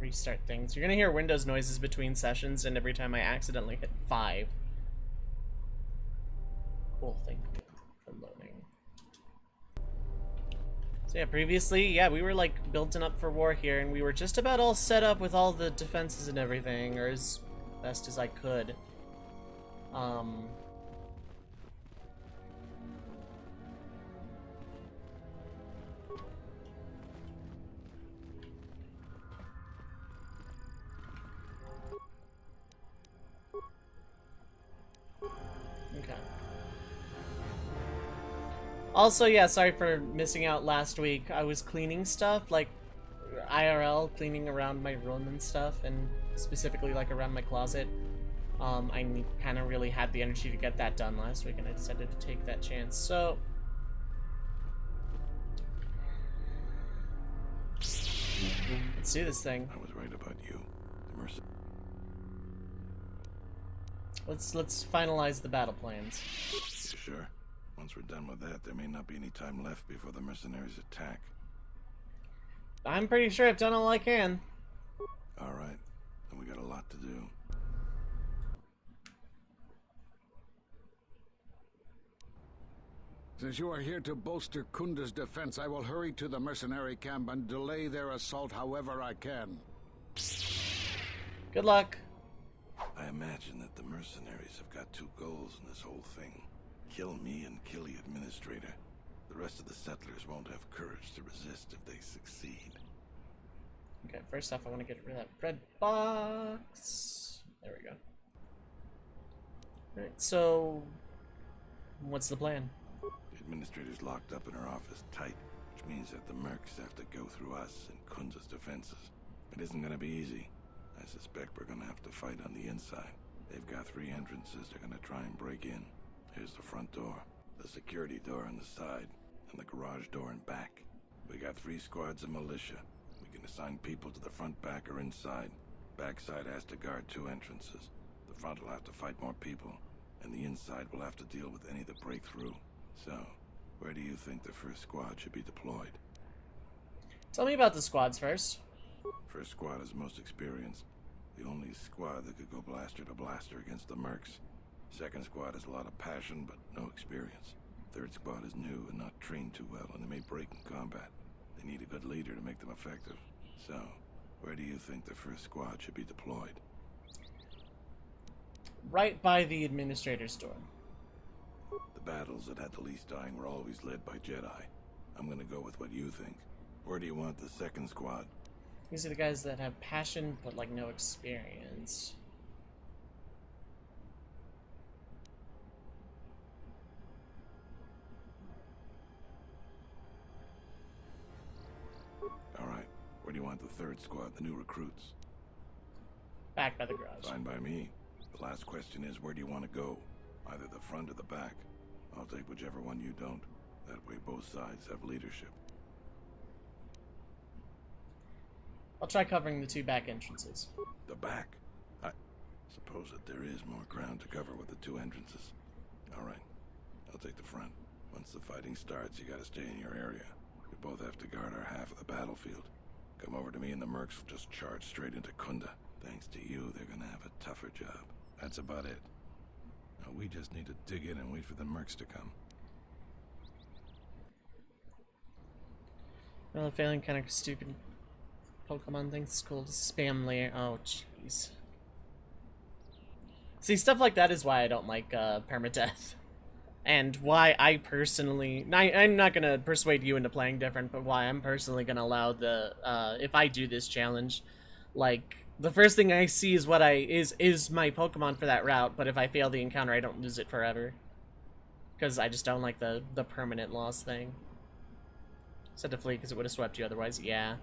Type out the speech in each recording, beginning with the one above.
restart things. You're gonna hear Windows noises between sessions and every time I accidentally hit 5. Cool, thank you for loading. So yeah, previously, yeah, we were like building up for war here, and we were just about all set up with all the defenses and everything, or as best as I could. Okay. Also, yeah, sorry for missing out last week. I was cleaning stuff, like IRL, cleaning around my room and stuff, and specifically like around my closet. I kind of really had the energy to get that done last week, and I decided to take that chance. So, let's do this thing. I was right about you. The mercy. Let's finalize the battle plans. You sure? Once we're done with that, there may not be any time left before the mercenaries attack. I'm pretty sure I've done all I can. All right, then we got a lot to do. Since you are here to bolster Kunda's defense, I will hurry to the mercenary camp and delay their assault however I can. Good luck. I imagine that the mercenaries have got two goals in this whole thing. Kill me and kill the administrator. The rest of the settlers won't have courage to resist if they succeed. Okay, first off, I want to get rid of that red box. There we go. Alright, so what's the plan? The administrator's locked up in her office tight, which means that the mercs have to go through us and Kunza's defenses. It isn't gonna be easy. I suspect we're gonna have to fight on the inside. They've got 3 entrances they're gonna try and break in. Here's the front door, the security door on the side, and the garage door in back. We got 3 squads of militia. We can assign people to the front, back, or inside. Backside has to guard 2 entrances. The front will have to fight more people, and the inside will have to deal with any that break through. So, where do you think the first squad should be deployed? Tell me about the squads first. First squad is most experienced. The only squad that could go blaster to blaster against the mercs. Second squad has a lot of passion, but no experience. Third squad is new and not trained too well, and they may break in combat. They need a good leader to make them effective. So, where do you think the first squad should be deployed? Right by the administrator's door. The battles that had the least dying were always led by Jedi. I'm gonna go with what you think. Where do you want the second squad? These are the guys that have passion, but like no experience. Alright, where do you want the third squad, the new recruits? Back by the garage. Fine by me. The last question is, where do you want to go? Either the front or the back. I'll take whichever one you don't. That way both sides have leadership. I'll try covering the 2 back entrances. The back? I suppose that there is more ground to cover with the 2 entrances. Alright, I'll take the front. Once the fighting starts, you gotta stay in your area. We both have to guard our half of the battlefield. Come over to me and the mercs will just charge straight into Kunda. Thanks to you, they're gonna have a tougher job. That's about it. Now we just need to dig in and wait for the mercs to come. Well, failing kind of stupid Pokemon things called spam layer. Oh, jeez. See, stuff like that is why I don't like permadeath. And why I personally... I'm not going to persuade you into playing different, but why I'm personally going to allow the... if I do this challenge, like, the first thing I see is what is my Pokemon for that route, but if I fail the encounter, I don't lose it forever. Because I just don't like the permanent loss thing. Said to flee because it would have swept you otherwise, yeah.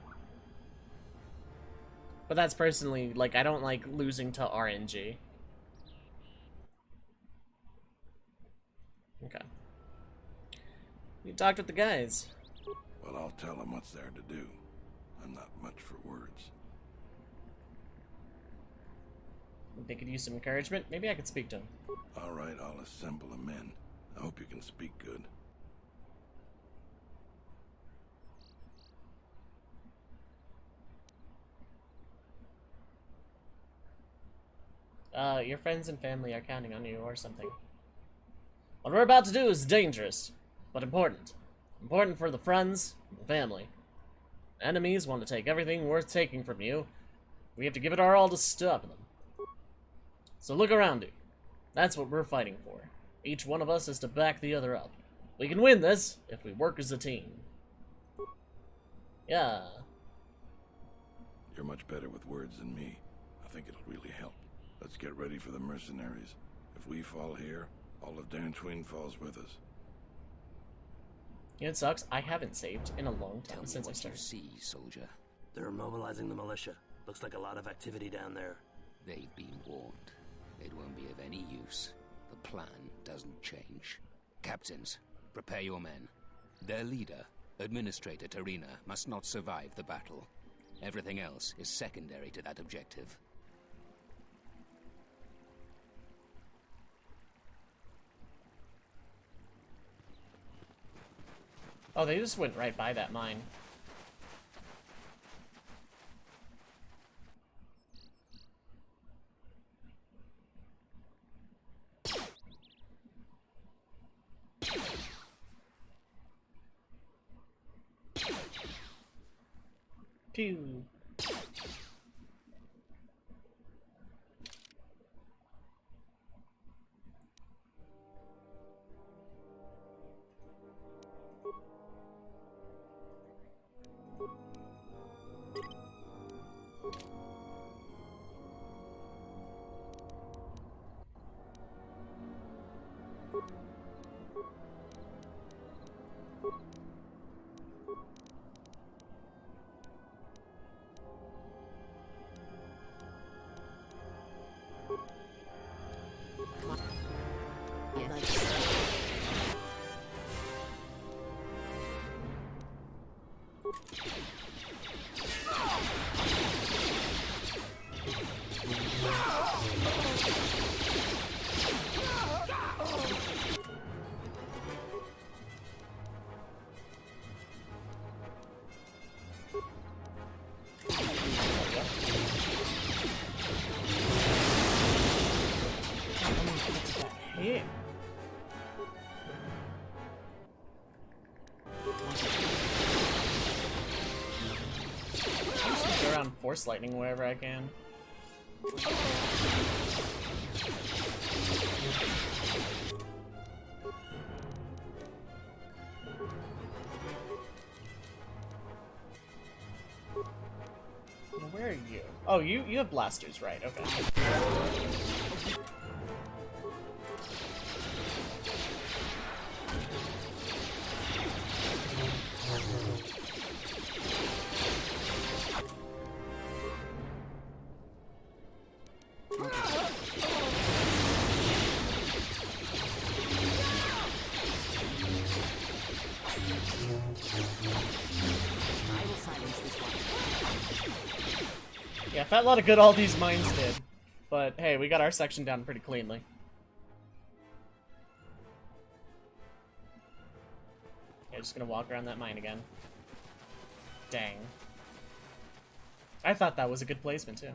But that's personally, like, I don't like losing to RNG. Okay. You talked with the guys. Well, I'll tell them what's there to do. I'm not much for words. They could use some encouragement. Maybe I could speak to them. Alright, I'll assemble the men. I hope you can speak good. Your friends and family are counting on you or something. What we're about to do is dangerous, but important. Important for the friends and the family. Enemies want to take everything worth taking from you. We have to give it our all to stop them. So look around you. That's what we're fighting for. Each one of us is to back the other up. We can win this if we work as a team. Yeah. You're much better with words than me. I think it'll really help. Let's get ready for the mercenaries. If we fall here, all of Dantooine falls with us. You know, it sucks. I haven't saved in a long time since I What you started. see, soldier. They're mobilizing the militia. Looks like a lot of activity down there. They've been warned. It won't be of any use. The plan doesn't change. Captains, prepare your men. Their leader, Administrator Tarina, must not survive the battle. Everything else is secondary to that objective. Oh, they just went right by that mine. Pew. Hit. I'm just gonna go around force lightning wherever I can. Where are you? Oh, you have blasters, right? Okay. Yeah, felt a lot of good all these mines did. But hey, we got our section down pretty cleanly. Yeah, just gonna walk around that mine again. Dang. I thought that was a good placement too.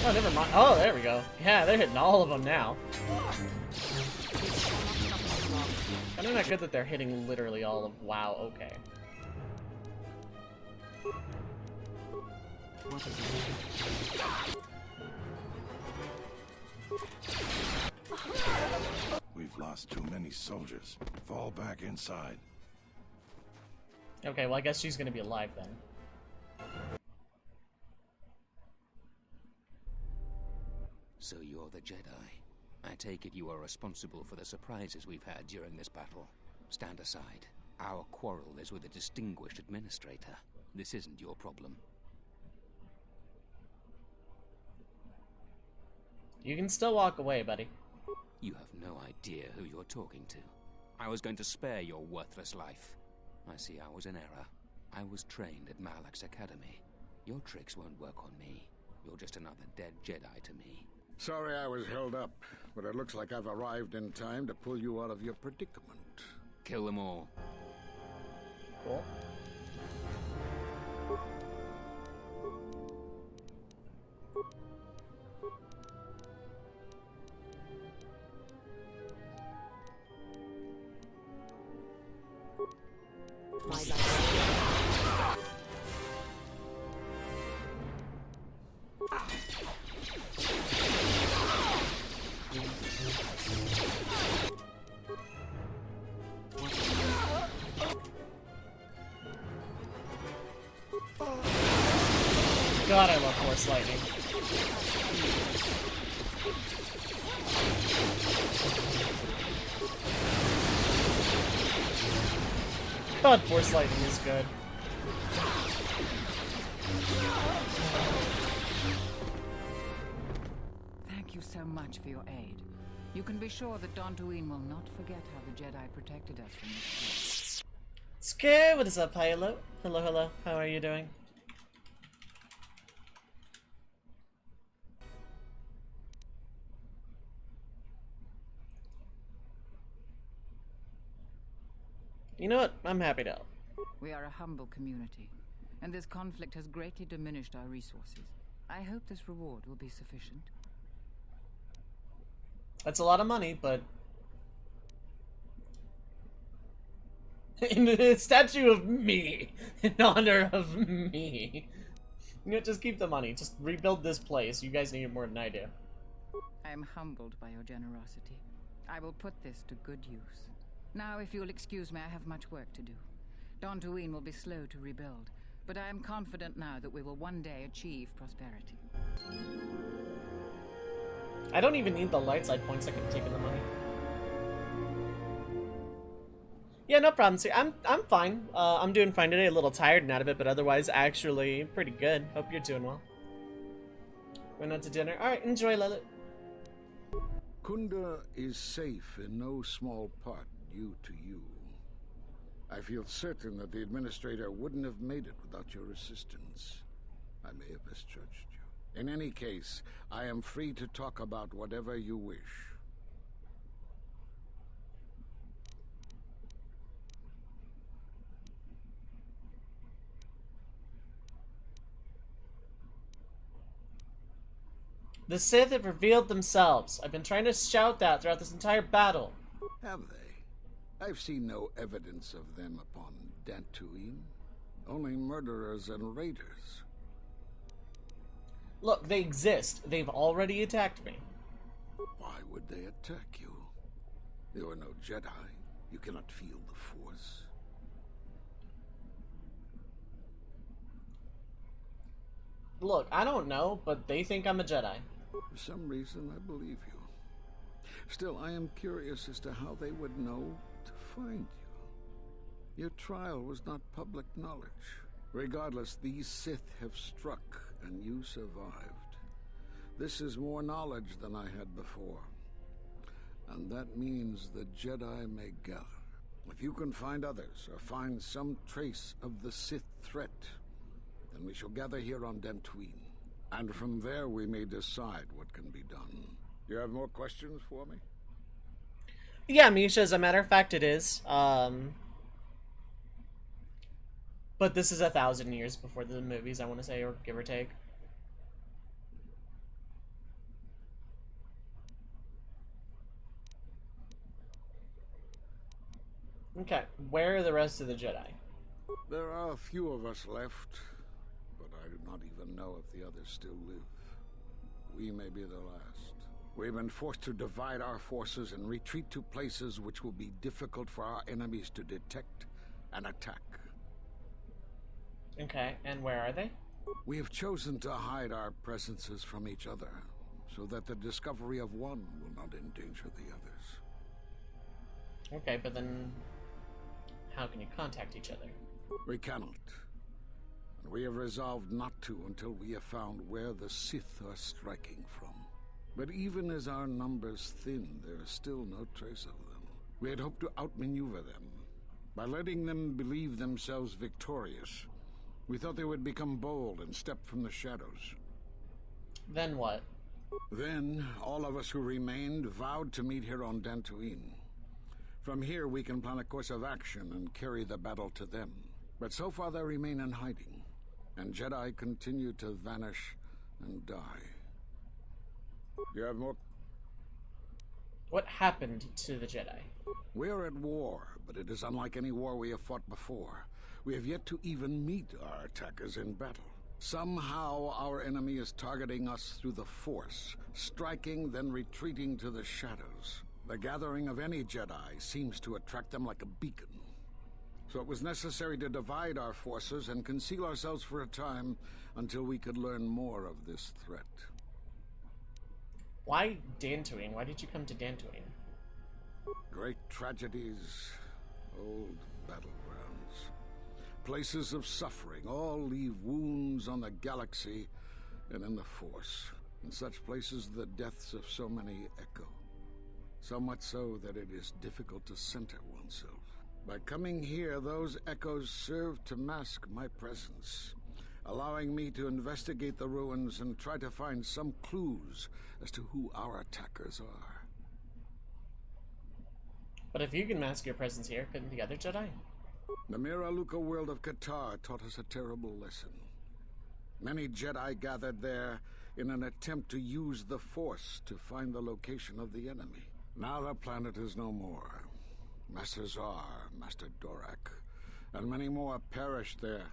Oh, never mind. Oh, there we go. Yeah, they're hitting all of them now. Kind of not good that they're hitting literally all of. Wow. Okay. We've lost too many soldiers. Fall back inside. Okay, well I guess she's gonna be alive then. So you're the Jedi. I take it you are responsible for the surprises we've had during this battle. Stand aside. Our quarrel is with a distinguished administrator. This isn't your problem. You can still walk away, buddy. You have no idea who you're talking to. I was going to spare your worthless life. I see I was in error. I was trained at Malak's Academy. Your tricks won't work on me. You're just another dead Jedi to me. Sorry I was held up, but it looks like I've arrived in time to pull you out of your predicament. Kill them all. Cool. compromise our... God, I love Force Lightning. God, Force Lightning is good. Thank you so much for your aid. You can be sure that Dantooine will not forget how the Jedi protected us from this place. Scare, what is up, Halo? Hello, hello. How are you doing? You know what? I'm happy to help. We are a humble community, and this conflict has greatly diminished our resources. I hope this reward will be sufficient. That's a lot of money, but... in the statue of me! In honor of me! You know, just keep the money. Just rebuild this place. You guys need it more than I do. I am humbled by your generosity. I will put this to good use. Now, if you'll excuse me, I have much work to do. Dantooine will be slow to rebuild, but I am confident now that we will one day achieve prosperity. I don't even need the light side points. I can take in the money. Yeah, no problem. See, I'm fine. I'm doing fine today. A little tired and out of it, but otherwise, actually, pretty good. Hope you're doing well. Going out to dinner. All right, enjoy, Lilith. Kunda is safe in no small part due to you. I feel certain that the Administrator wouldn't have made it without your assistance. I may have misjudged you. In any case, I am free to talk about whatever you wish. The Sith have revealed themselves. I've been trying to shout that throughout this entire battle. Have they? I've seen no evidence of them upon Dantooine. Only murderers and raiders. Look, they exist. They've already attacked me. Why would they attack you? You are no Jedi. You cannot feel the Force. Look, I don't know, but they think I'm a Jedi. For some reason, I believe you. Still, I am curious as to how they would know to find you. Your trial was not public knowledge. Regardless, these Sith have struck, and you survived. This is more knowledge than I had before. And that means the Jedi may gather. If you can find others, or find some trace of the Sith threat, then we shall gather here on Dantooine. And from there we may decide what can be done. You have more questions for me? Yeah, Misha, as a matter of fact, it is. But this is 1,000 years before the movies, I want to say, or give or take. Okay, where are the rest of the Jedi? There are a few of us left, but I do not even know if the others still live. We may be the last. We've been forced to divide our forces and retreat to places which will be difficult for our enemies to detect and attack. Okay, and where are they? We have chosen to hide our presences from each other, so that the discovery of one will not endanger the others. Okay, but then how can you contact each other? We cannot. And we have resolved not to until we have found where the Sith are striking from. But even as our numbers thin, there is still no trace of them. We had hoped to outmaneuver them. By letting them believe themselves victorious, we thought they would become bold and step from the shadows. Then what? Then, all of us who remained vowed to meet here on Dantooine. From here, we can plan a course of action and carry the battle to them. But so far, they remain in hiding, and Jedi continue to vanish and die. You have more? What happened to the Jedi? We are at war, but it is unlike any war we have fought before. We have yet to even meet our attackers in battle. Somehow our enemy is targeting us through the Force, striking, then retreating to the shadows. The gathering of any Jedi seems to attract them like a beacon. So it was necessary to divide our forces and conceal ourselves for a time until we could learn more of this threat. Why Dantooine? Why did you come to Dantooine? Great tragedies, old battlegrounds, places of suffering, all leave wounds on the galaxy and in the Force. In such places, the deaths of so many echo. So much so that it is difficult to center oneself. By coming here, those echoes serve to mask my presence, allowing me to investigate the ruins and try to find some clues as to who our attackers are. But if you can mask your presence here, couldn't the other Jedi? The Mira Luca world of Qatar taught us a terrible lesson. Many Jedi gathered there in an attempt to use the Force to find the location of the enemy. Now the planet is no more. Master Zar, Master Dorak, and many more perished there,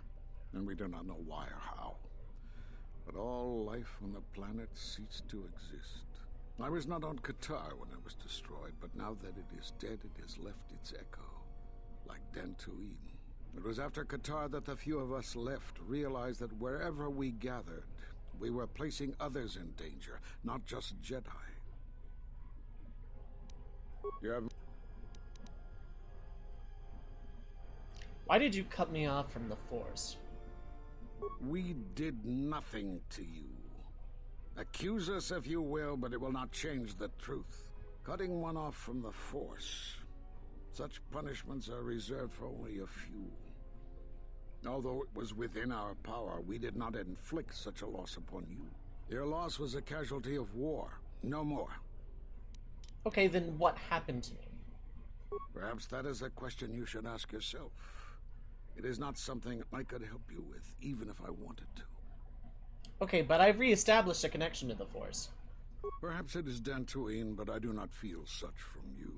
and we do not know why or how. But all life on the planet ceased to exist. I was not on Qatar when it was destroyed, but now that it is dead, it has left its echo, like Dantooine. It was after Qatar that the few of us left realized that wherever we gathered, we were placing others in danger, not just Jedi. You have... Why did you cut me off from the Force? We did nothing to you. Accuse us if you will, but it will not change the truth. Cutting one off from the Force. Such punishments are reserved for only a few. Although it was within our power, we did not inflict such a loss upon you. Your loss was a casualty of war, no more. Okay, then what happened to me? Perhaps that is a question you should ask yourself. It is not something I could help you with, even if I wanted to. Okay, but I've re-established a connection to the Force. Perhaps it is Dantooine, but I do not feel such from you.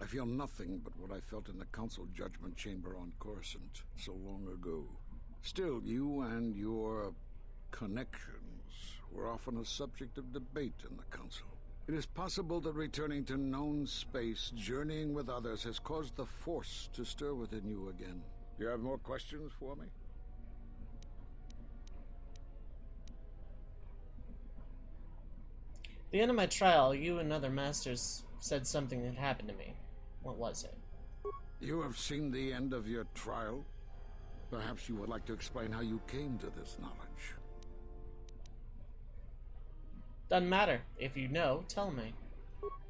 I feel nothing but what I felt in the Council Judgment Chamber on Coruscant so long ago. Still, you and your connections were often a subject of debate in the Council. It is possible that returning to known space, journeying with others, has caused the Force to stir within you again. Do you have more questions for me? At the end of my trial, you and other masters said something had happened to me. What was it? You have seen the end of your trial? Perhaps you would like to explain how you came to this knowledge. Doesn't matter. If you know, tell me.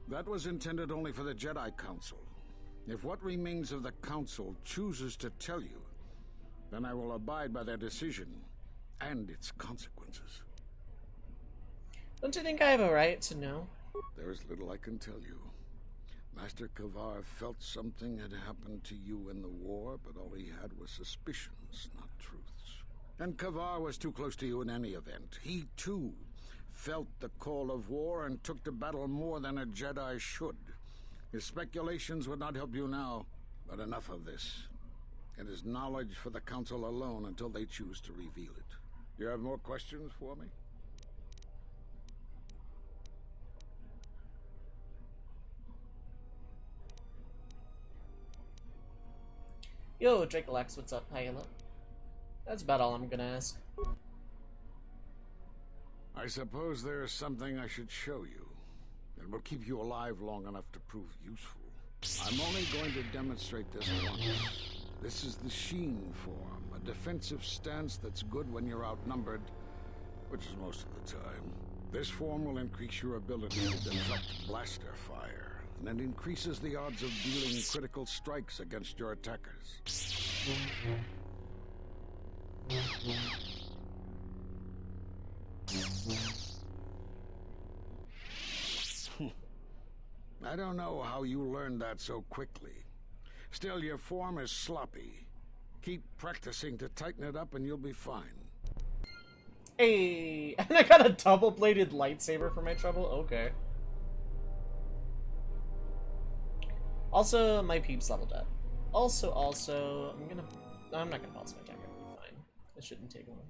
That was intended only for the Jedi Council. If what remains of the Council chooses to tell you, then I will abide by their decision and its consequences. Don't you think I have a right to know? There is little I can tell you. Master Kavar felt something had happened to you in the war, but all he had was suspicions, not truths. And Kavar was too close to you in any event. He, too, felt the call of war and took to battle more than a Jedi should. His speculations would not help you now, but enough of this. It is knowledge for the Council alone until they choose to reveal it. Do you have more questions for me? Yo, Dracolax, what's up? How you look? That's about all I'm gonna ask. I suppose there is something I should show you. It will keep you alive long enough to prove useful. I'm only going to demonstrate this once. This is the Sheen form, a defensive stance that's good when you're outnumbered, which is most of the time. This form will increase your ability to deflect blaster fire, and it increases the odds of dealing critical strikes against your attackers. I don't know how you learned that so quickly. Still, your form is sloppy. Keep practicing to tighten it up and you'll be fine. Hey, and I got a double-bladed lightsaber for my trouble? Okay. Also, my peeps leveled up. Also, I'm gonna No, I'm not gonna pause my timer. It'll be fine. It shouldn't take long.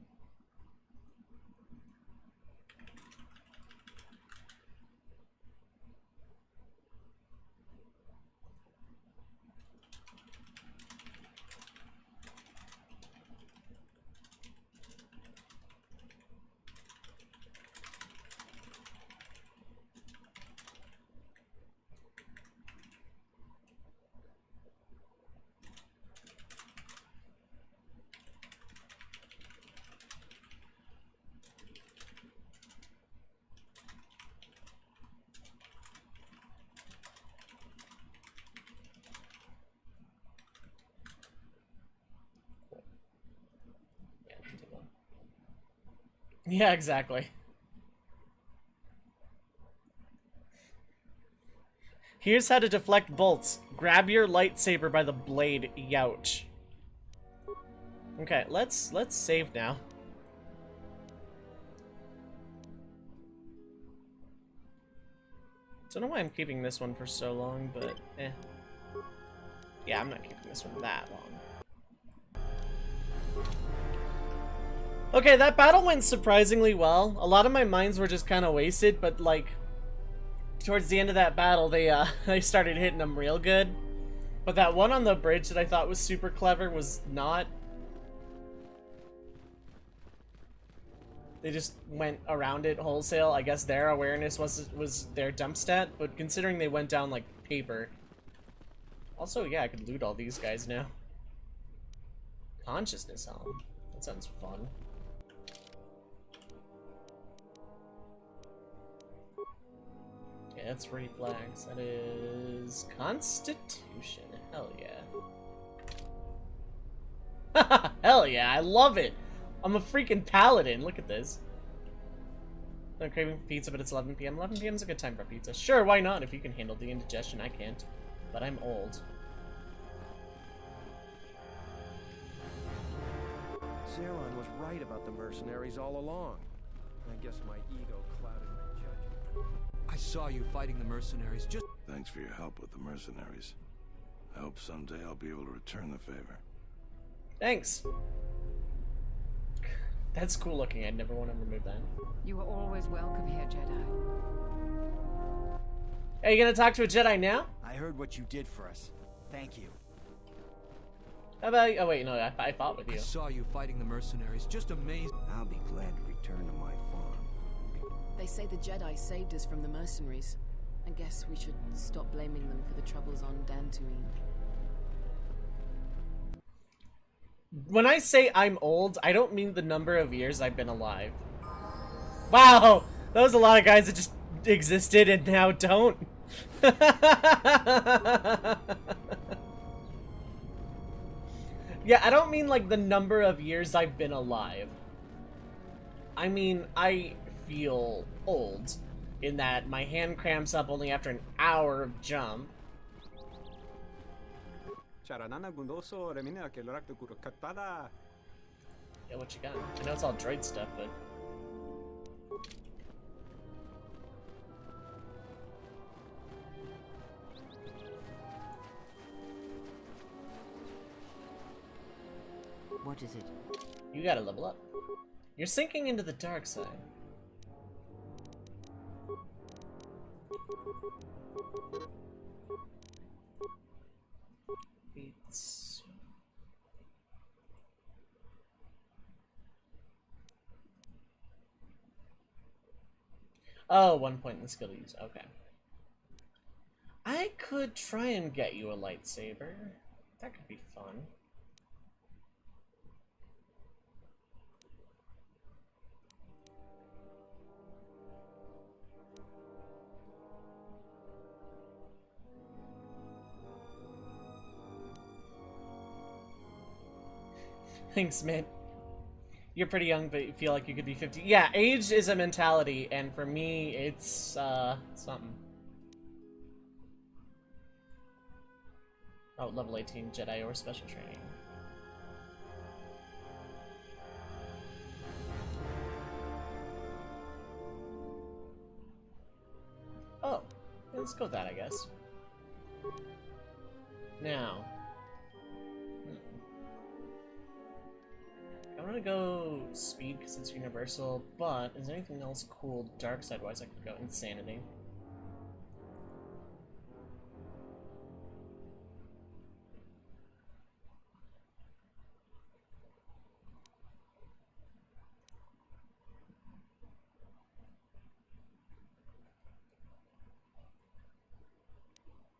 Yeah, exactly. Here's how to deflect bolts. Grab your lightsaber by the blade, youch. Okay, let's save now. Don't know why I'm keeping this one for so long, but eh. Yeah, I'm not keeping this one that long. Okay, that battle went surprisingly well. A lot of my mines were just kind of wasted, but like towards the end of that battle, they started hitting them real good. But that one on the bridge that I thought was super clever was not. They just went around it wholesale. I guess their awareness was their dump stat, but considering they went down like paper. Also, yeah, I could loot all these guys now. Consciousness helm. That sounds fun. Okay, that's reflex. That is Constitution. Hell yeah. Hell yeah, I love it. I'm a freaking paladin. Look at this. I'm craving for pizza, but it's 11 p.m. 11 p.m. is a good time for pizza. Sure, why not? If you can handle the indigestion, I can't. But I'm old. Zeron was right about the mercenaries all along. I guess my ego clouded my judgment. I saw you fighting the mercenaries just... Thanks for your help with the mercenaries. I hope someday I'll be able to return the favor. Thanks. That's cool looking. I'd never want to remove that. You are always welcome here, Jedi. Are you gonna talk to a Jedi now? I heard what you did for us. Thank you. How about... Oh wait, no, I fought with you. I saw you fighting the mercenaries. Just amazing. I'll be glad to return to my farm. They say the Jedi saved us from the mercenaries. I guess we should stop blaming them for the troubles on Dantooine. When I say I'm old, I don't mean the number of years I've been alive. Wow! That was a lot of guys that just existed and now don't. Yeah, I don't mean like the number of years I've been alive. I mean, I feel old in that my hand cramps up only after an hour of jump. Yeah, what you got? I know it's all droid stuff, but... What is it? You gotta level up. You're sinking into the dark side. Beats. Oh, 1 point in the skill to use. Okay. I could try and get you a lightsaber. That could be fun. Thanks, man. You're pretty young, but you feel like you could be 50. Yeah, age is a mentality, and for me, it's, something. Oh, level 18 Jedi or special training. Oh, let's go with that, I guess. Now. I'm gonna go speed because it's universal, but is there anything else cool dark side wise I could go? Insanity.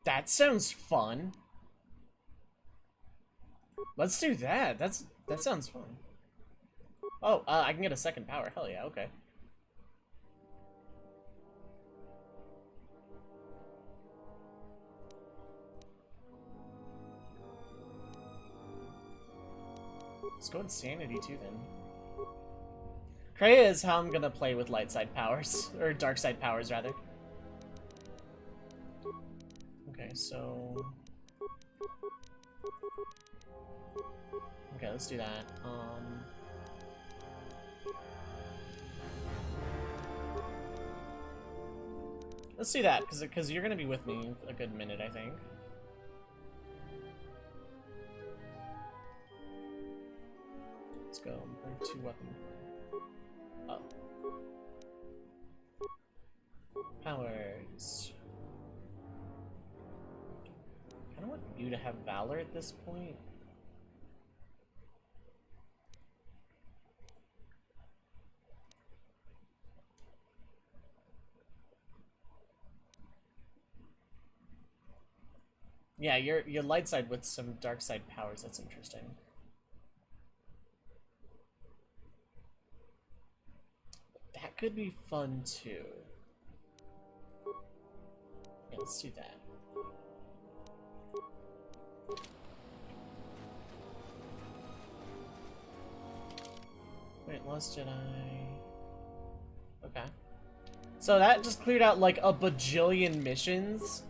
That sounds fun. Let's do that. That sounds fun. Oh, I can get a second power. Hell yeah, okay. Let's go Insanity too then. Kreia is how I'm gonna play with light side powers, or dark side powers rather. Okay, so... Okay, let's do that. Let's do that, because you're gonna be with me a good minute, I think. Let's go. Bring 2 weapon. Oh. Powers. I kinda want you to have Valor at this point. Yeah, your light side with some dark side powers, that's interesting. That could be fun too. Yeah, let's do that. Wait, Lost Jedi... Okay. So that just cleared out like a bajillion missions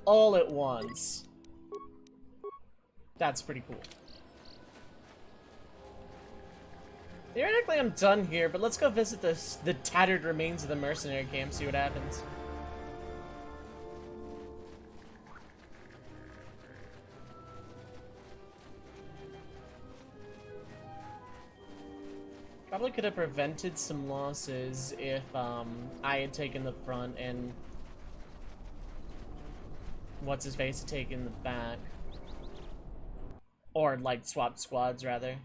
all at once. That's pretty cool. Theoretically, I'm done here, but let's go visit the tattered remains of the mercenary camp, see what happens. Probably could have prevented some losses if I had taken the front and what's-his-face had taken the back. Or, like, swapped squads, rather.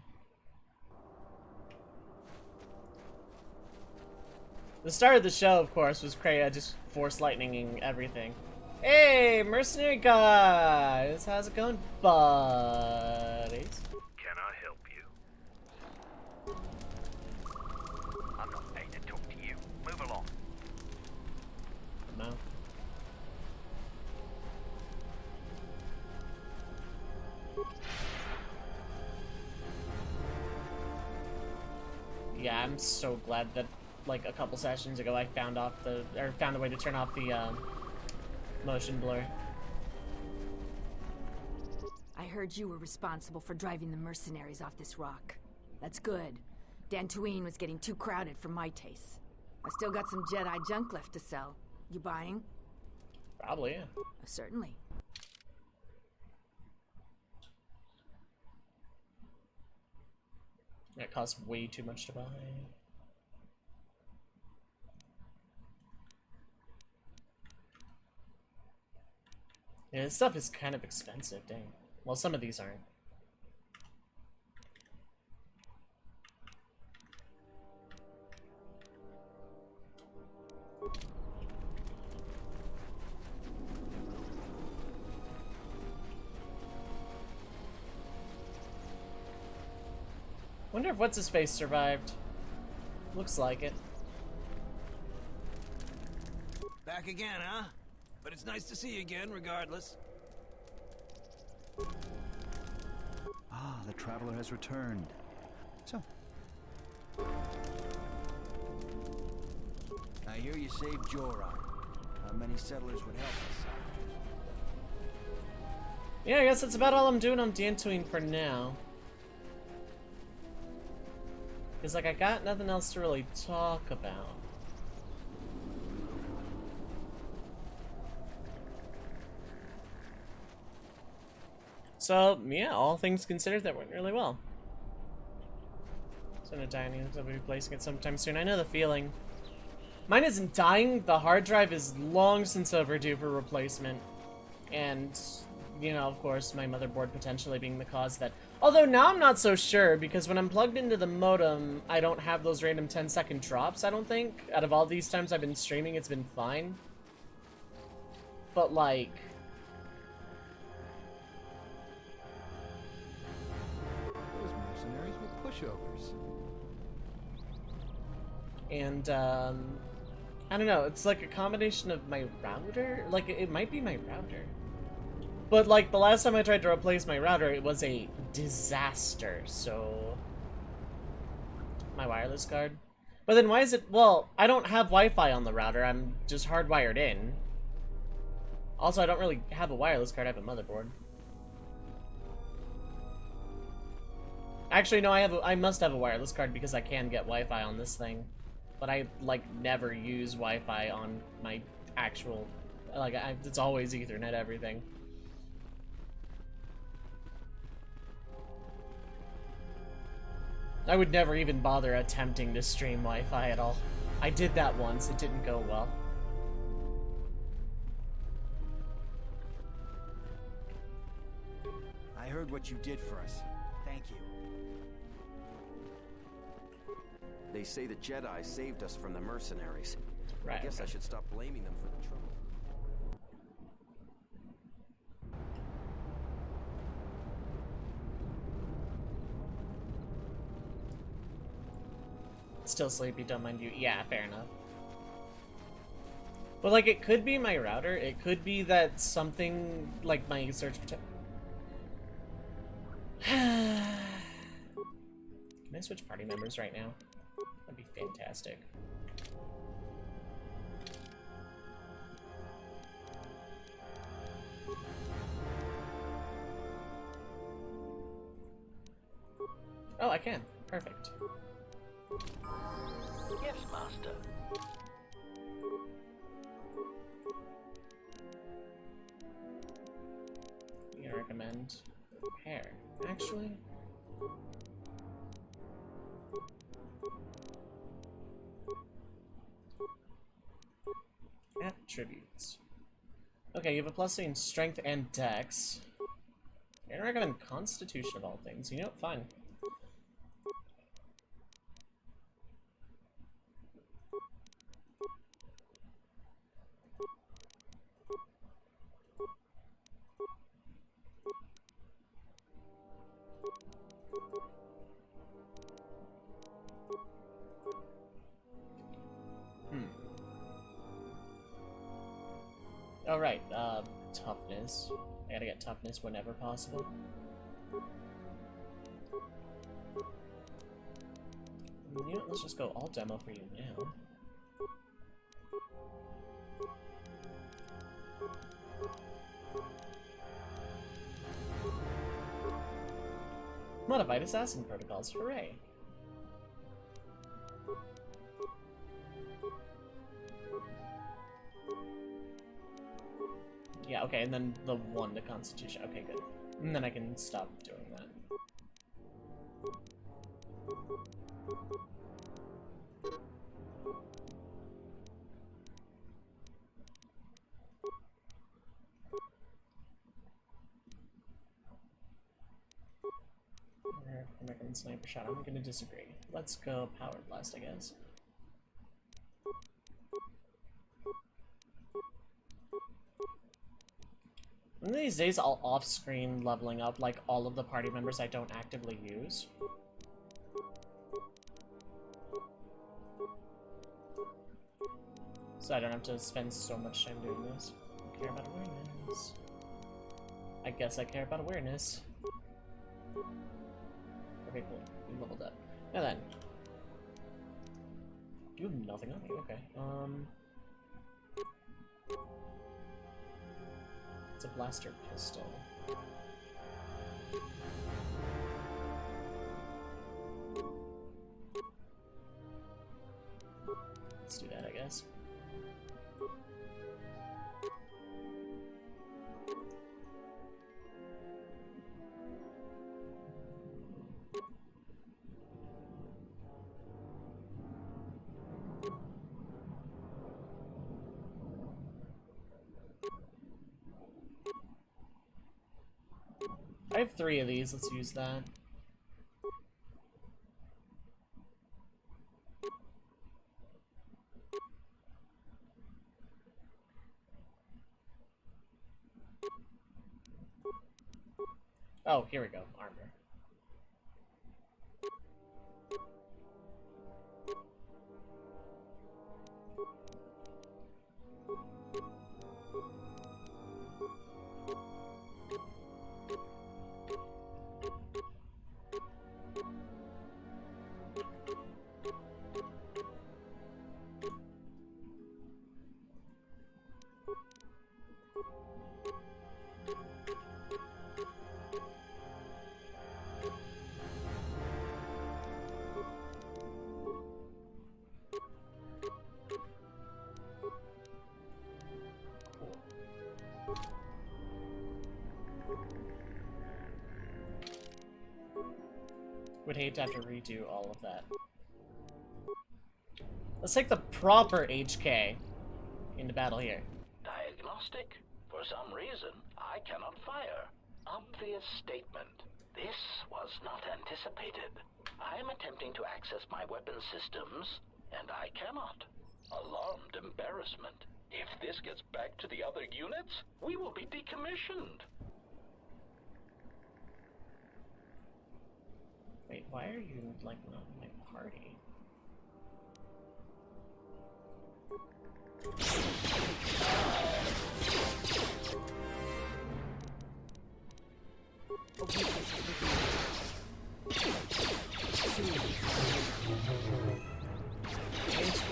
The start of the show, of course, was Kreia just force lightninging everything. Hey, mercenary guys! How's it going, buddies? Can I help you? I'm not paid to talk to you. Move along. No. Yeah, I'm so glad that, like, a couple sessions ago I found a way to turn off the, motion blur. I heard you were responsible for driving the mercenaries off this rock. That's good. Dantooine was getting too crowded for my taste. I still got some Jedi junk left to sell. You buying? Probably, yeah. Certainly. That costs way too much to buy. Yeah, this stuff is kind of expensive, dang. Well, some of these aren't. Wonder if what's-his-face survived. Looks like it. Back again, huh? But it's nice to see you again, regardless. Ah, the traveler has returned. So. I hear you saved Joron. How many settlers would help us, savages? Yeah, I guess that's about all I'm doing on Dantooine for now. Because, like, I got nothing else to really talk about. So, yeah, all things considered, that went really well. It's gonna die and I'll be replacing it sometime soon. I know the feeling. Mine isn't dying. The hard drive is long since overdue for replacement. And, you know, of course, my motherboard potentially being the cause of that. Although now I'm not so sure, because when I'm plugged into the modem, I don't have those random 10-second drops, I don't think. Out of all these times I've been streaming, it's been fine. But, like... Those mercenaries were pushovers. And, I don't know, it's like a combination of my router? Like, it might be my router. But, like, the last time I tried to replace my router, it was a disaster, so... My wireless card. But then why is it... Well, I don't have Wi-Fi on the router, I'm just hardwired in. Also, I don't really have a wireless card, I have a motherboard. Actually, no, I must have a wireless card because I can get Wi-Fi on this thing. But I, like, never use Wi-Fi on my actual... Like, it's always Ethernet everything. I would never even bother attempting to stream Wi-Fi at all. I did that once, it didn't go well. I heard what you did for us. Thank you. They say the Jedi saved us from the mercenaries. Right, I guess I should stop blaming them for the trouble. Still sleepy, don't mind you. Yeah, fair enough. But, like, it could be my router. It could be that something, like, my search... Can I switch party members right now? That'd be fantastic. Oh, I can. Perfect. Yes, Master. I recommend hair. Actually, attributes. Okay, you have a plus in strength and dex. I'm gonna recommend constitution of all things. You know what? Fine. Oh, right, toughness. I gotta get toughness whenever possible. You know what, let's just go all demo for you now. Modified assassin protocols, hooray! Yeah, okay, and then the one to Constitution. Okay, good. And then I can stop doing that. American Sniper Shot. I'm gonna disagree. Let's go Power Blast, I guess. One of these days, I'll off-screen leveling up like all of the party members I don't actively use. So I don't have to spend so much time doing this. I care about awareness. I guess I care about awareness. Okay, cool. You leveled up. Now then. You have nothing on me, okay. It's a blaster pistol. Let's do that, I guess. I have 3 of these. Let's use that. Oh, here we go. Armor. Would hate to have to redo all of that. Let's take the proper HK into battle here. Diagnostic? For some reason, I cannot fire. Obvious statement. This was not anticipated. I am attempting to access my weapon systems, and I cannot. Alarmed embarrassment. If this gets back to the other units, we will be decommissioned. Wait, why are you, like, not in my party? HK.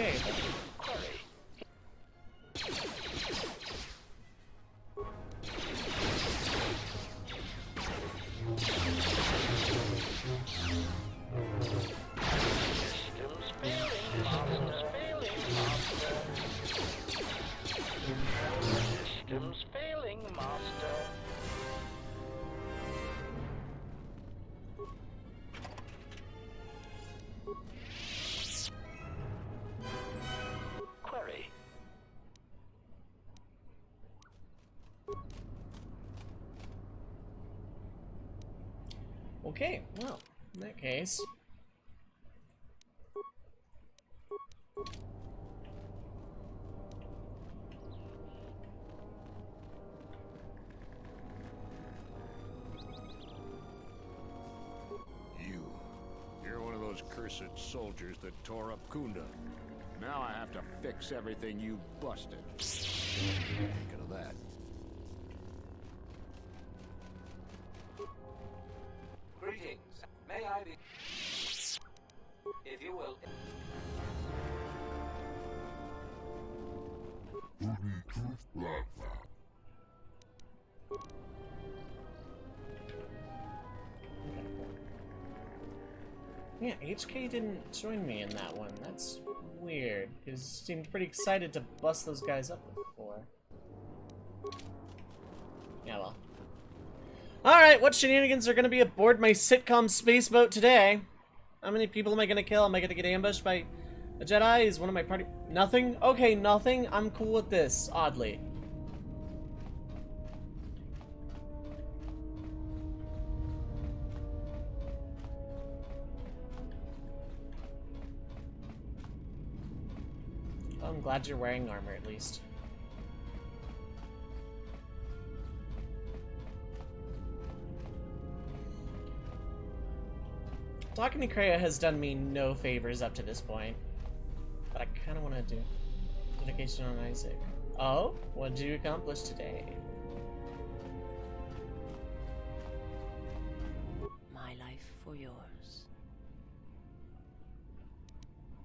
Systems failing, Master. Query. Okay, well, in that case... You're one of those cursed soldiers that tore up Kunda. Now I have to fix everything you busted. Thinking of that. Greetings. May I be... If you will... Yeah, HK didn't join me in that one. That's weird, because he seemed pretty excited to bust those guys up before. Yeah, well. Alright, what shenanigans are going to be aboard my sitcom space boat today? How many people am I going to kill? Am I going to get ambushed by a Jedi? Is one of my party... Nothing? Okay, nothing? I'm cool with this, oddly. I'm glad you're wearing armor, at least. Talking to Kreia has done me no favors up to this point. But I kind of want to do dedication on Isaac. Oh? What did you accomplish today? My life for yours.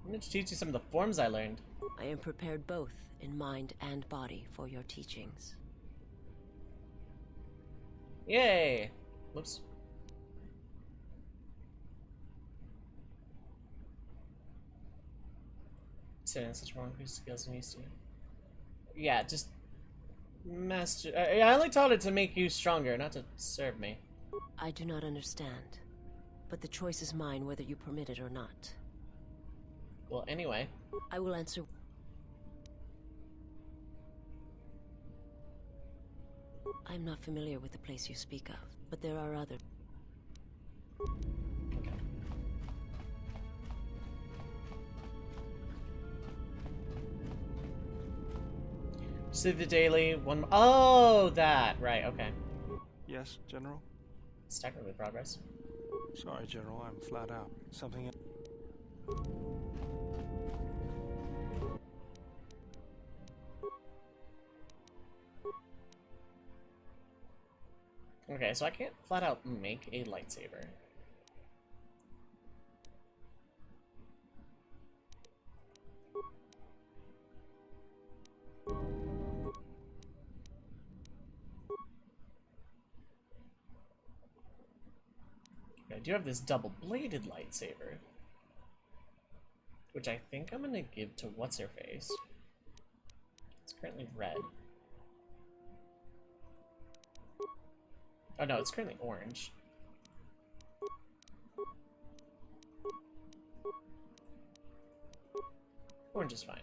I'm going to teach you some of the forms I learned. I am prepared both in mind and body for your teachings. Yay! Whoops. Sitting in such more increased skills than used to. Yeah, just master. I only taught it to make you stronger, not to serve me. I do not understand, but the choice is mine whether you permit it or not. Well, anyway. I will answer. I'm not familiar with the place you speak of, but there are other. See the daily one. Oh, that right. Okay. Yes, General? It's technically progress. Sorry, General, I'm flat out. Something... Okay, so I can't flat out make a lightsaber. I do have this double-bladed lightsaber, which I think I'm gonna give to what's-her-face. It's currently red. Oh no, it's currently orange. Orange is fine.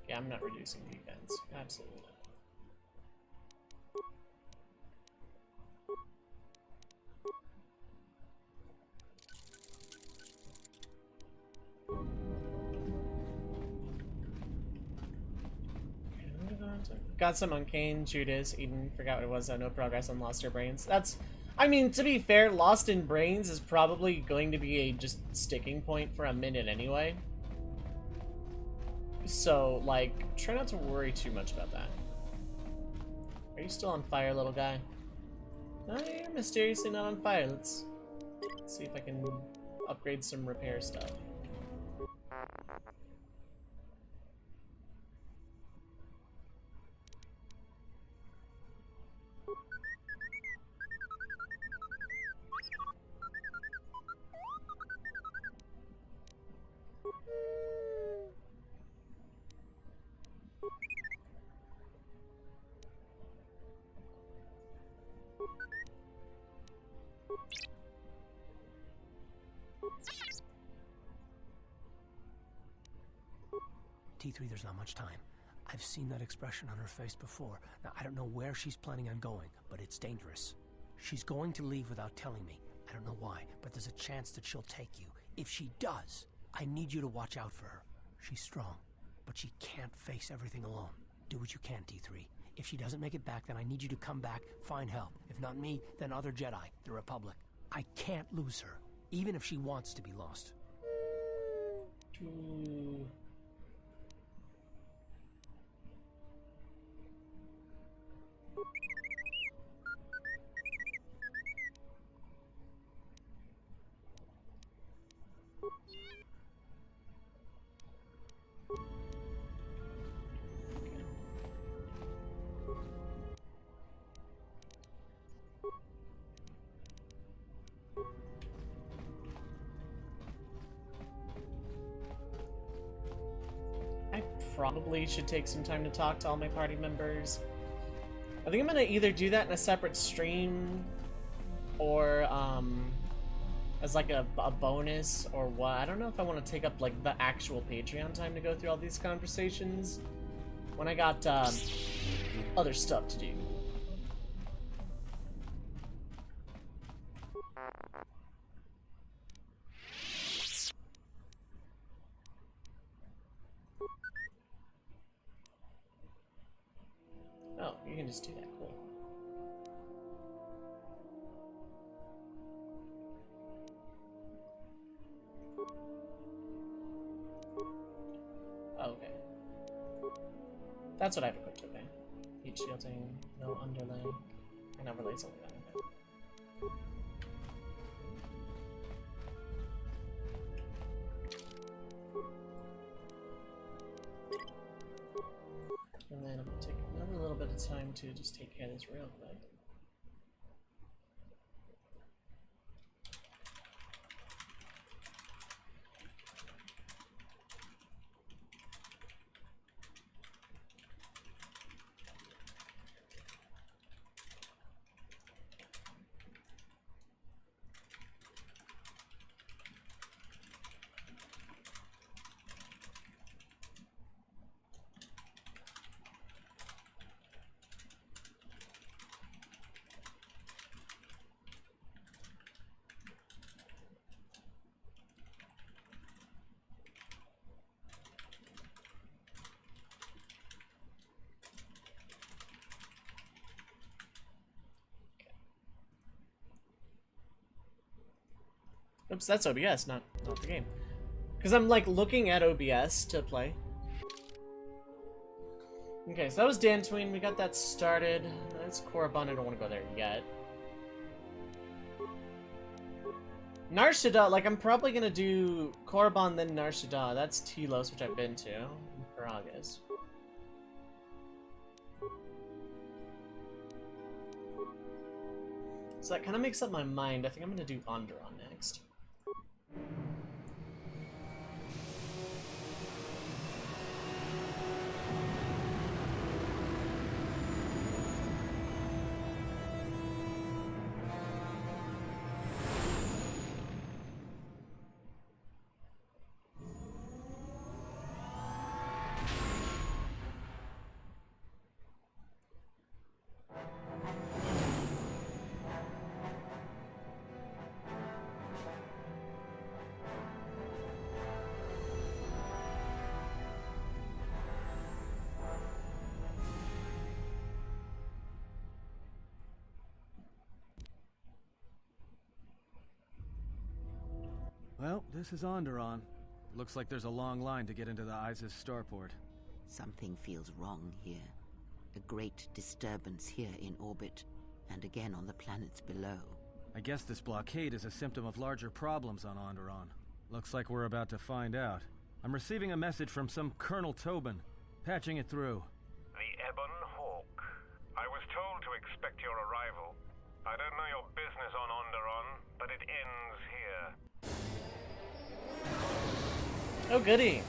Yeah, I'm not reducing defense. Absolutely not. Got some on Kane, Judas, Eden, forgot what it was, no progress on Lost Her Brains. That's, I mean, to be fair, Lost in Brains is probably going to be a just sticking point for a minute anyway. So, like, try not to worry too much about that. Are you still on fire, little guy? No, you're mysteriously not on fire. Let's see if I can upgrade some repair stuff. T3, there's not much time. I've seen that expression on her face before. Now, I don't know where she's planning on going, but it's dangerous. She's going to leave without telling me. I don't know why, but there's a chance that she'll take you. If she does, I need you to watch out for her. She's strong, but she can't face everything alone. Do what you can, T3. If she doesn't make it back, then I need you to come back, find help. If not me, then other Jedi, the Republic. I can't lose her, even if she wants to be lost. Probably should take some time to talk to all my party members. I think I'm gonna either do that in a separate stream or as like a bonus or what. I don't know if I want to take up like the actual Patreon time to go through all these conversations when I got other stuff to do. Oh, you can just do that, cool. Oh, okay. That's what I have equipped, okay. Heat shielding, no underlay, and overlays only that, okay. And then I'm gonna take another little bit of time to just take care of this real quick. Oops, that's OBS, not the game. Because I'm like looking at OBS to play. Okay, so that was Dantooine. We got that started. That's Korriban. I don't want to go there yet. Nar Shaddaa, like I'm probably gonna do Korriban then Nar Shaddaa. That's Telos, which I've been to. Gragas. So that kind of makes up my mind. I think I'm gonna do Onderon next. Well, this is Onderon. Looks like there's a long line to get into the ISIS starport. Something feels wrong here. A great disturbance here in orbit, and again on the planets below. I guess this blockade is a symptom of larger problems on Onderon. Looks like we're about to find out. I'm receiving a message from some Colonel Tobin. Patching it through. The Ebon Hawk. I was told to expect your arrival. I don't know your business on Onderon, but it ends here. Oh, goody.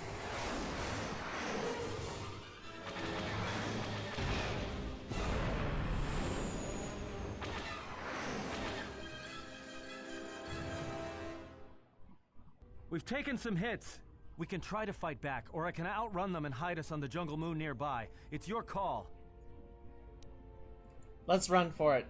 We've taken some hits. We can try to fight back, or I can outrun them and hide us on the jungle moon nearby. It's your call. Let's run for it.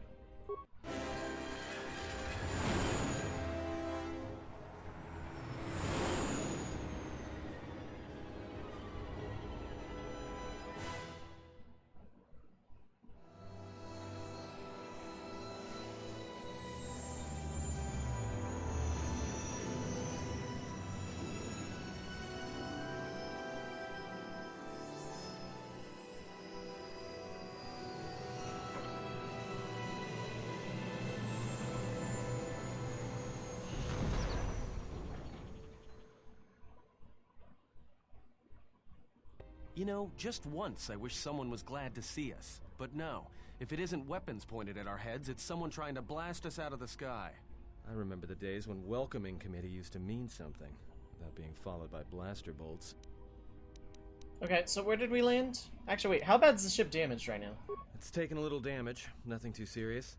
You know, just once I wish someone was glad to see us. But no, if it isn't weapons pointed at our heads, it's someone trying to blast us out of the sky. I remember the days when welcoming committee used to mean something, without being followed by blaster bolts. Okay, so where did we land? Actually, wait, how bad's the ship damaged right now? It's taken a little damage, nothing too serious.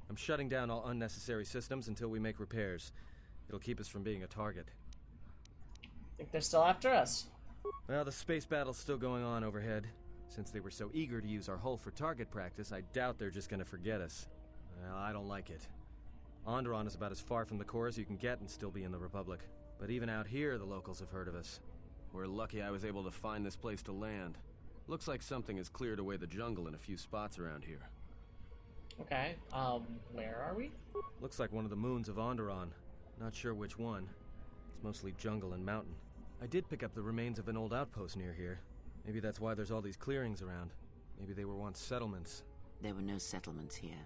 I'm shutting down all unnecessary systems until we make repairs. It'll keep us from being a target. Think they're still after us? Well, the space battle's still going on overhead. Since they were so eager to use our hull for target practice, I doubt they're just gonna forget us. Well, I don't like it. Onderon is about as far from the core as you can get and still be in the Republic. But even out here, the locals have heard of us. We're lucky I was able to find this place to land. Looks like something has cleared away the jungle in a few spots around here. Okay, where are we? Looks like one of the moons of Onderon. Not sure which one. It's mostly jungle and mountain. I did pick up the remains of an old outpost near here. Maybe that's why there's all these clearings around. Maybe they were once settlements. There were no settlements here.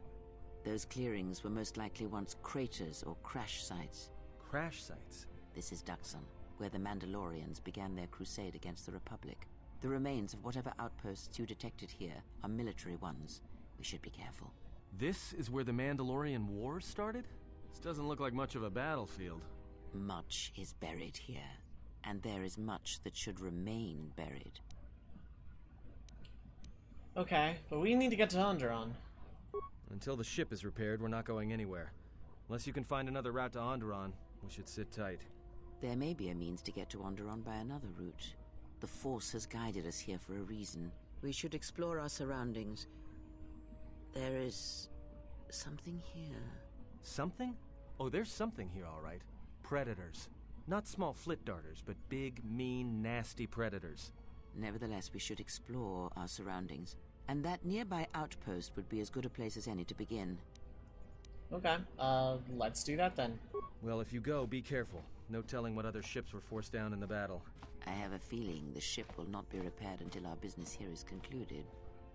Those clearings were most likely once craters or crash sites. Crash sites? This is Duxon, where the Mandalorians began their crusade against the Republic. The remains of whatever outposts you detected here are military ones. We should be careful. This is where the Mandalorian Wars started? This doesn't look like much of a battlefield. Much is buried here. And there is much that should remain buried. Okay, but we need to get to Onderon. Until the ship is repaired, we're not going anywhere. Unless you can find another route to Onderon, we should sit tight. There may be a means to get to Onderon by another route. The Force has guided us here for a reason. We should explore our surroundings. There is something here. Something? Oh, there's something here, all right. Predators. Not small flit darters, but big, mean, nasty predators. Nevertheless, we should explore our surroundings. And that nearby outpost would be as good a place as any to begin. Okay, let's do that then. Well, if you go, be careful. No telling what other ships were forced down in the battle. I have a feeling the ship will not be repaired until our business here is concluded.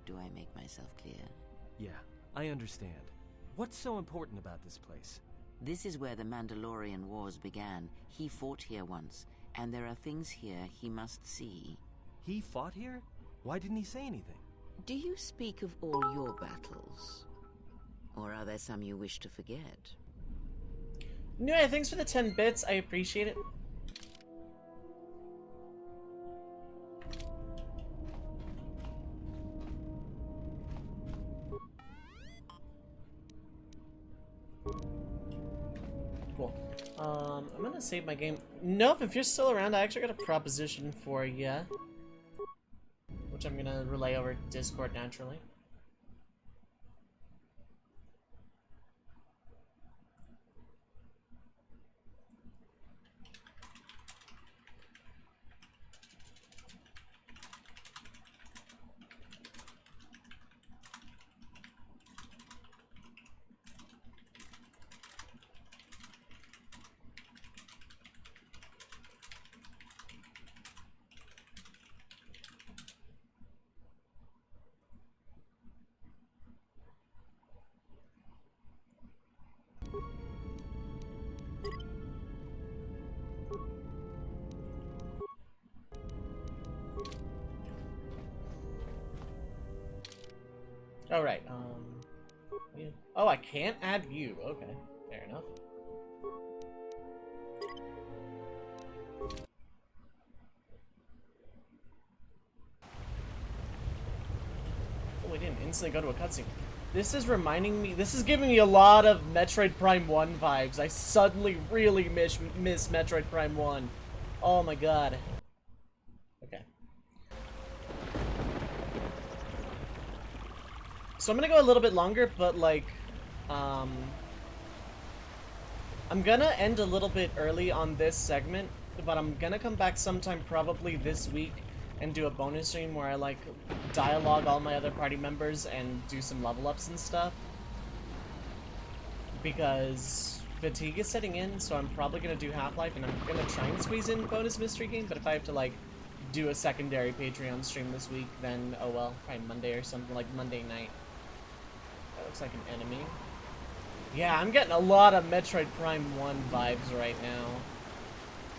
Do I make myself clear? Yeah, I understand. What's so important about this place? This is where the Mandalorian Wars began. He fought here once, and there are things here he must see. He fought here? Why didn't he say anything? Do you speak of all your battles? Or are there some you wish to forget? No, thanks for the 10 bits. I appreciate it. Cool. I'm gonna save my game. Nope, if you're still around, I actually got a proposition for you. Which I'm gonna relay over Discord naturally. Alright, yeah. Oh, I can't add you. Okay, fair enough. Oh, we didn't instantly go to a cutscene. This is reminding me, this is giving me a lot of Metroid Prime 1 vibes. I suddenly really miss Metroid Prime 1. Oh my god. Okay. So I'm gonna go a little bit longer, but like, I'm gonna end a little bit early on this segment, but I'm gonna come back sometime probably this week and do a bonus stream where I like dialogue all my other party members and do some level ups and stuff. Because fatigue is setting in, so I'm probably gonna do Half-Life, and I'm gonna try and squeeze in bonus mystery game, but if I have to like do a secondary Patreon stream this week, then oh well, probably Monday or something, like Monday night. That looks like an enemy. Yeah, I'm getting a lot of Metroid Prime 1 vibes right now.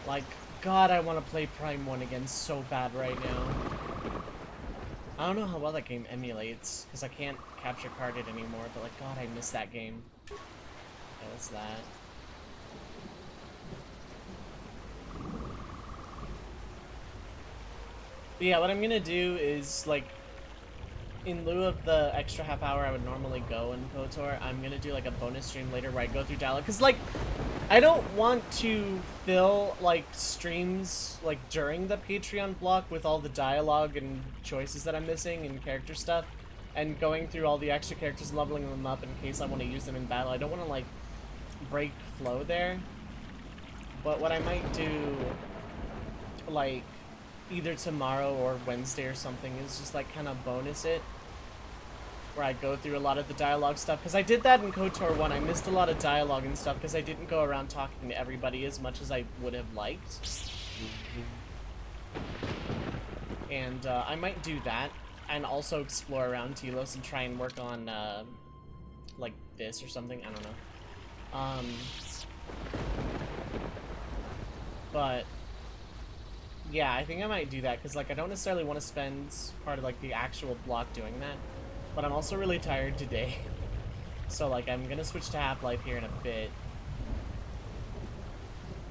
Like, God, I want to play Prime 1 again so bad right now. I don't know how well that game emulates, because I can't capture card it anymore, but like, God, I miss that game. Okay, what's that? But yeah, what I'm gonna do is, like, in lieu of the extra half hour I would normally go in KOTOR, I'm gonna do like a bonus stream later where I go through dialogue, because like, I don't want to fill like streams like during the Patreon block with all the dialogue and choices that I'm missing and character stuff, and going through all the extra characters and leveling them up in case I want to use them in battle. I don't want to like break flow there, but what I might do like either tomorrow or Wednesday or something is just like kind of bonus it, where I go through a lot of the dialogue stuff, because I did that in KOTOR 1. I missed a lot of dialogue and stuff because I didn't go around talking to everybody as much as I would have liked. And I might do that, and also explore around Telos and try and work on like this or something. I don't know. But yeah, I think I might do that, because like I don't necessarily want to spend part of like the actual block doing that, but I'm also really tired today. So like I'm gonna switch to Half-Life here in a bit,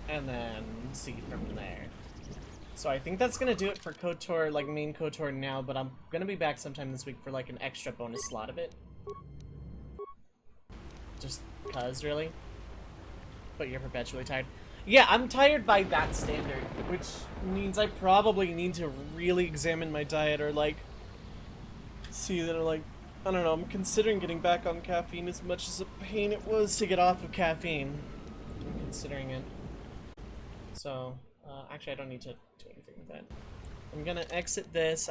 and then see from there. So I think that's gonna do it for KOTOR, like main KOTOR now, but I'm gonna be back sometime this week for like an extra bonus slot of it. Just cause, really? But you're perpetually tired. Yeah, I'm tired by that standard, which means I probably need to really examine my diet, or like see that, like, I don't know, I'm considering getting back on caffeine as much as a pain it was to get off of caffeine. I'm considering it. So, actually I don't need to do anything with that. I'm gonna exit this.